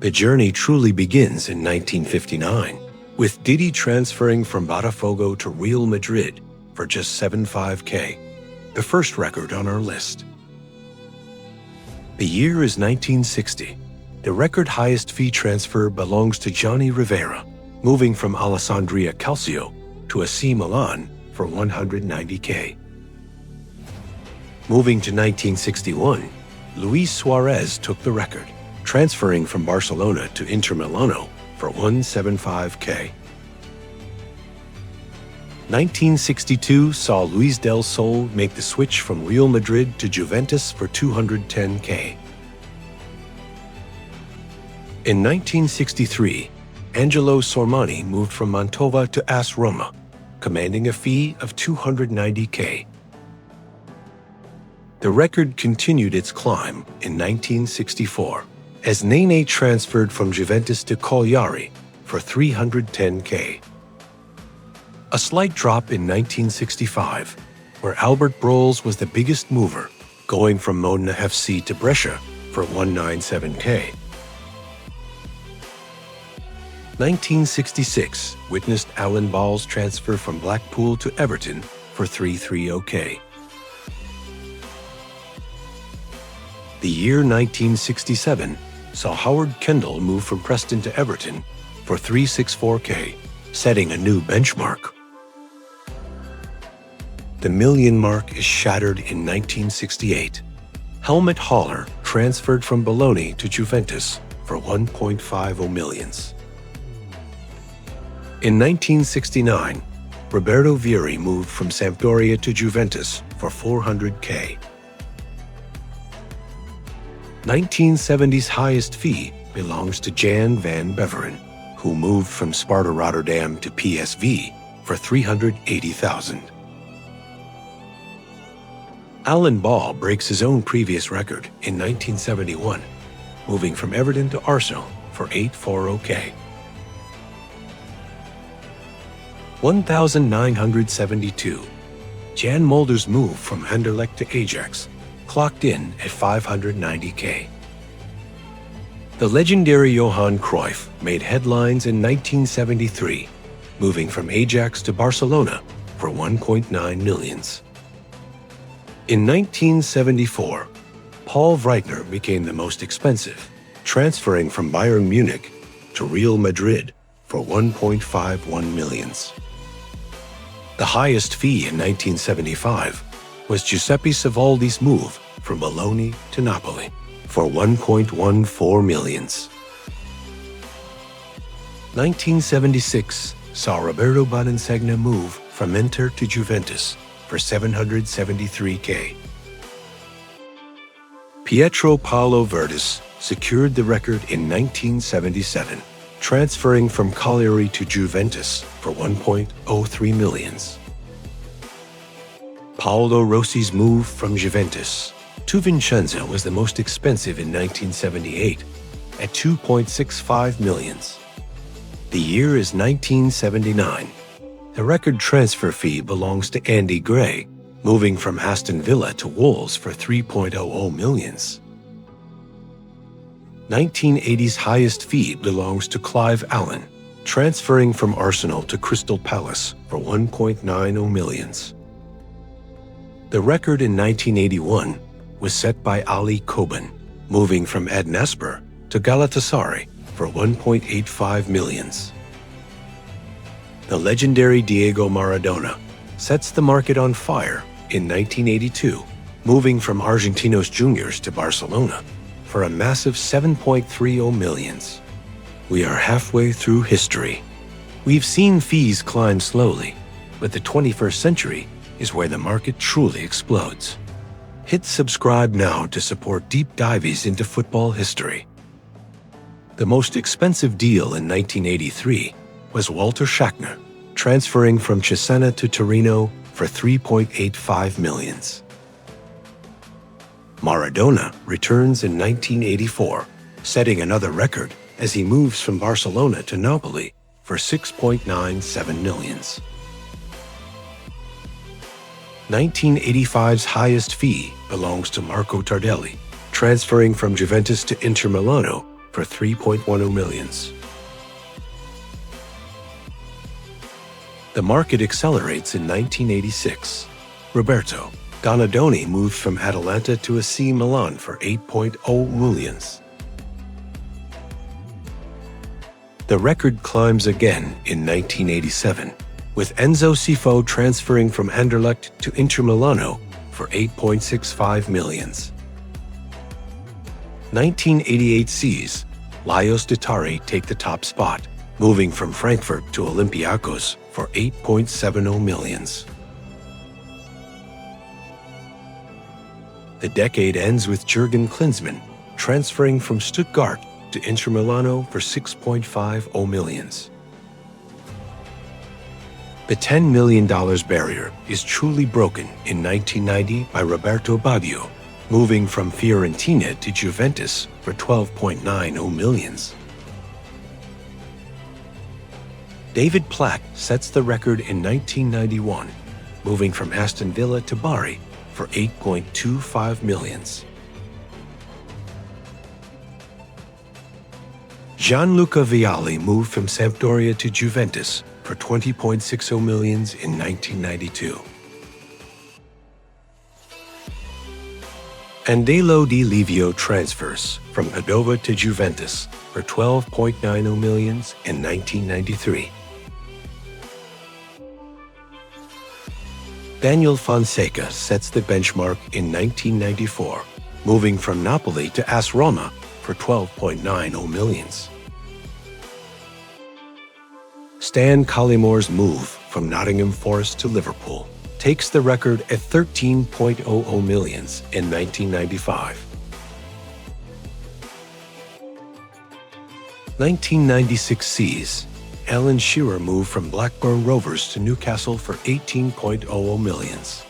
The journey truly begins in 1959, with Didi transferring from Botafogo to Real Madrid for just $75K, the first record on our list. The year is 1960. The record highest fee transfer belongs to Johnny Rivera, moving from Alessandria Calcio to AC Milan for $190K. Moving to 1961, Luis Suarez took the record, transferring from Barcelona to Inter Milano for $175K. 1962 saw Luis del Sol make the switch from Real Madrid to Juventus for $210K. In 1963, Angelo Sormani moved from Mantova to AS Roma, commanding a fee of $290K. The record continued its climb in 1964, as Nene transferred from Juventus to Cagliari for $310K. A slight drop in 1965, where Albert Broles was the biggest mover, going from Modena FC to Brescia for $197K. 1966 witnessed Alan Ball's transfer from Blackpool to Everton for $330K. The year 1967 saw Howard Kendall move from Preston to Everton for $364K, setting a new benchmark. The million mark is shattered in 1968. Helmut Haller transferred from Bologna to Juventus for $1.50 million. In 1969, Roberto Vieri moved from Sampdoria to Juventus for $400K. 1970's highest fee belongs to Jan Van Beveren, who moved from Sparta Rotterdam to PSV for $380,000. Alan Ball breaks his own previous record in 1971, moving from Everton to Arsenal for $840K. 1972, Jan Mulder's move from Anderlecht to Ajax clocked in at $590K. The legendary Johan Cruyff made headlines in 1973, moving from Ajax to Barcelona for $1.9 million. In 1974, Paul Breitner became the most expensive, transferring from Bayern Munich to Real Madrid for $1.51 million. The highest fee in 1975 was Giuseppe Savoldi's move from Bologna to Napoli for $1.14 million. 1976 saw Roberto Boninsegna move from Inter to Juventus for $773K. Pietro Paolo Verdis secured the record in 1977, transferring from Cagliari to Juventus for $1.03 million. Paolo Rossi's move from Juventus to Vicenza was the most expensive in 1978 at $2.65 million. The year is 1979. The record transfer fee belongs to Andy Gray, moving from Aston Villa to Wolves for $3.00 million. 1980's highest fee belongs to Clive Allen, transferring from Arsenal to Crystal Palace for $1.90 million. The record in 1981 was set by Ali Koban, moving from Adnaspor to Galatasaray for $1.85 million. The legendary Diego Maradona sets the market on fire in 1982, moving from Argentinos Juniors to Barcelona for a massive $7.30 million. We are halfway through history. We've seen fees climb slowly, but the 21st century is where the market truly explodes. Hit subscribe now to support deep dives into football history. The most expensive deal in 1983 was Walter Schachner, transferring from Cesena to Torino for $3.85 million. Maradona returns in 1984, setting another record as he moves from Barcelona to Napoli for $6.97 million. 1985's highest fee belongs to Marco Tardelli, transferring from Juventus to Inter Milano for 3.10 millions. The market accelerates in 1986. Roberto Donadoni moved from Atalanta to AC Milan for 8.0 millions. The record climbs again in 1987, with Enzo Fernández transferring from Anderlecht to Inter Milano for 8.65 millions. 1988 sees Lajos Dattari take the top spot, moving from Frankfurt to Olympiacos for 8.70 millions. The decade ends with Jürgen Klinsmann transferring from Stuttgart to Inter Milano for 6.50 millions. The $10 million barrier is truly broken in 1990 by Roberto Baggio, moving from Fiorentina to Juventus for 12.90 millions. David Platt sets the record in 1991, moving from Aston Villa to Bari for 8.25 millions. Gianluca Vialli moved from Sampdoria to Juventus for 20.60 millions in 1992. Angelo Di Livio transfers from Padova to Juventus for 12.90 millions in 1993. Daniel Fonseca sets the benchmark in 1994, moving from Napoli to AS Roma for 12.90 millions. Stan Collymores' move from Nottingham Forest to Liverpool takes the record at 13.00 millions in 1995. 1996 sees Alan Shearer move from Blackburn Rovers to Newcastle for 18.00 millions.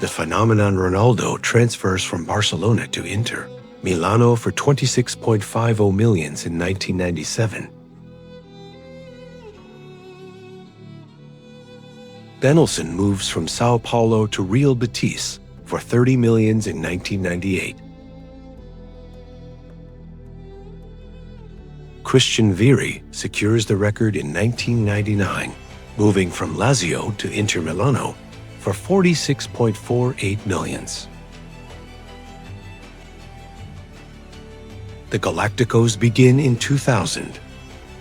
The phenomenon Ronaldo transfers from Barcelona to Inter Milano for 26.50 millions in 1997. Denilson moves from Sao Paulo to Real Betis for 30 millions in 1998. Christian Vieri secures the record in 1999, moving from Lazio to Inter Milano for 46.48 millions. The Galácticos begin in 2000.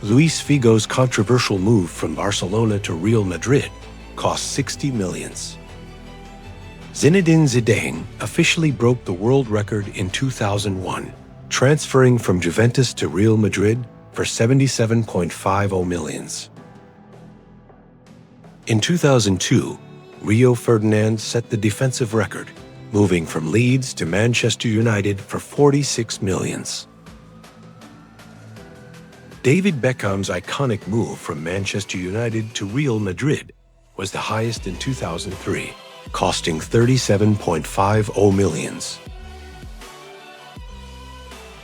Luís Figo's controversial move from Barcelona to Real Madrid cost 60 millions. Zinedine Zidane officially broke the world record in 2001, transferring from Juventus to Real Madrid for 77.50 millions. In 2002, Rio Ferdinand set the defensive record, moving from Leeds to Manchester United for 46 millions. David Beckham's iconic move from Manchester United to Real Madrid was the highest in 2003, costing 37.50 millions.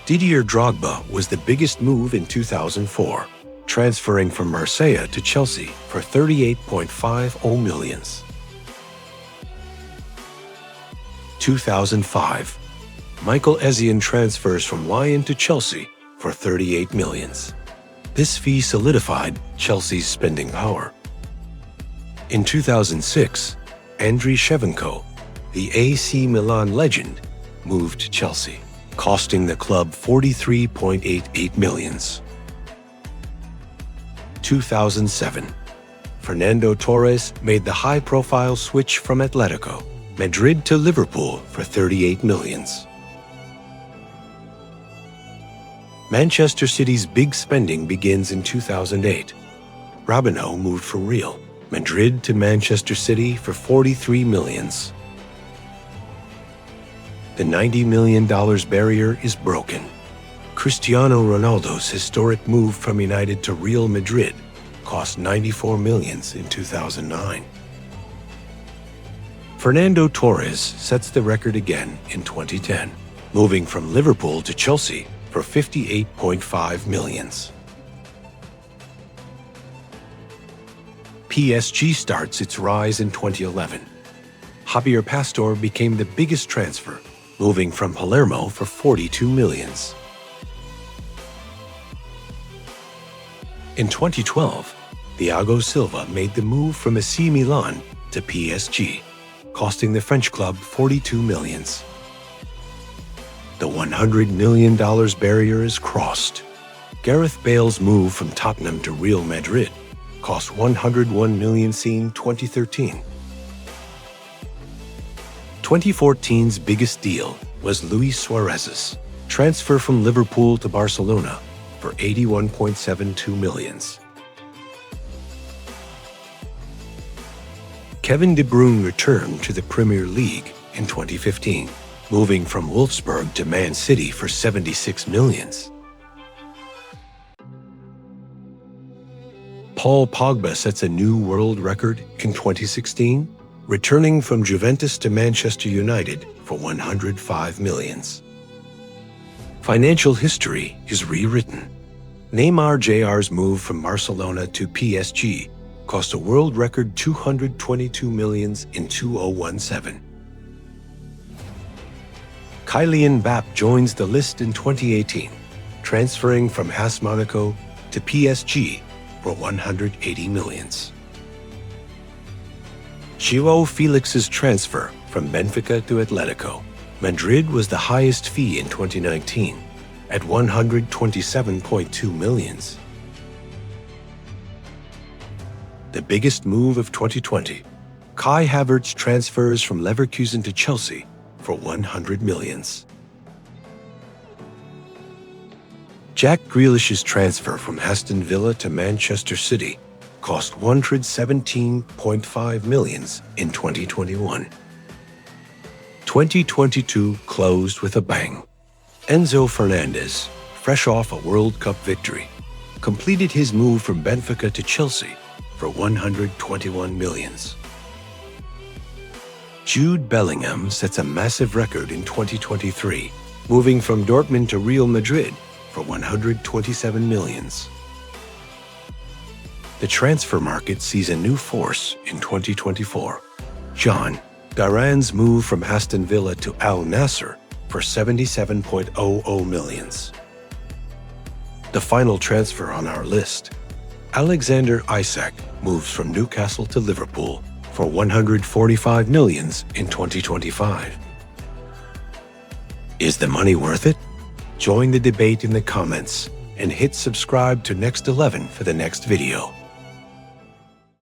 Didier Drogba was the biggest move in 2004, transferring from Marseille to Chelsea for 38.50 millions. 2005, Michael Essien transfers from Lyon to Chelsea for 38 millions. This fee solidified Chelsea's spending power. In 2006, Andriy Shevchenko, the AC Milan legend, moved to Chelsea, costing the club 43.88 millions. 2007, Fernando Torres made the high-profile switch from Atletico Madrid to Liverpool for 38 millions. Manchester City's big spending begins in 2008. Robinho moved from Real Madrid to Manchester City for 43 millions. The $90 million barrier is broken. Cristiano Ronaldo's historic move from United to Real Madrid cost 94 millions in 2009. Fernando Torres sets the record again in 2010, moving from Liverpool to Chelsea for 58.5 millions. PSG starts its rise in 2011. Javier Pastor became the biggest transfer, moving from Palermo for 42 millions. In 2012, Thiago Silva made the move from AC Milan to PSG, costing the French club 42 millions. The $100 million barrier is crossed. Gareth Bale's move from Tottenham to Real Madrid cost 101 million in 2013. 2014's biggest deal was Luis Suarez's transfer from Liverpool to Barcelona for 81.72 millions. Kevin De Bruyne returned to the Premier League in 2015, moving from Wolfsburg to Man City for 76 millions. Paul Pogba sets a new world record in 2016, returning from Juventus to Manchester United for 105 millions. Financial history is rewritten. Neymar Jr's move from Barcelona to PSG cost a world record 222 millions in 2017. Kylian Mbappé joins the list in 2018, transferring from AS Monaco to PSG for 180 millions. João Felix's transfer from Benfica to Atletico Madrid was the highest fee in 2019 at 127.2 millions. The biggest move of 2020, Kai Havertz transfers from Leverkusen to Chelsea for 100 millions. Jack Grealish's transfer from Aston Villa to Manchester City cost 117.5 millions in 2021. 2022 closed with a bang. Enzo Fernández, fresh off a World Cup victory, completed his move from Benfica to Chelsea for 121 millions. Jude Bellingham sets a massive record in 2023, moving from Dortmund to Real Madrid for 127 millions. The transfer market sees a new force in 2024. John Duran's move from Aston Villa to Al Nassr for 77.00 millions. The final transfer on our list, Alexander Isak moves from Newcastle to Liverpool for 145 millions in 2025. Is the money worth it? Join the debate in the comments and hit subscribe to Next 11 for the next video.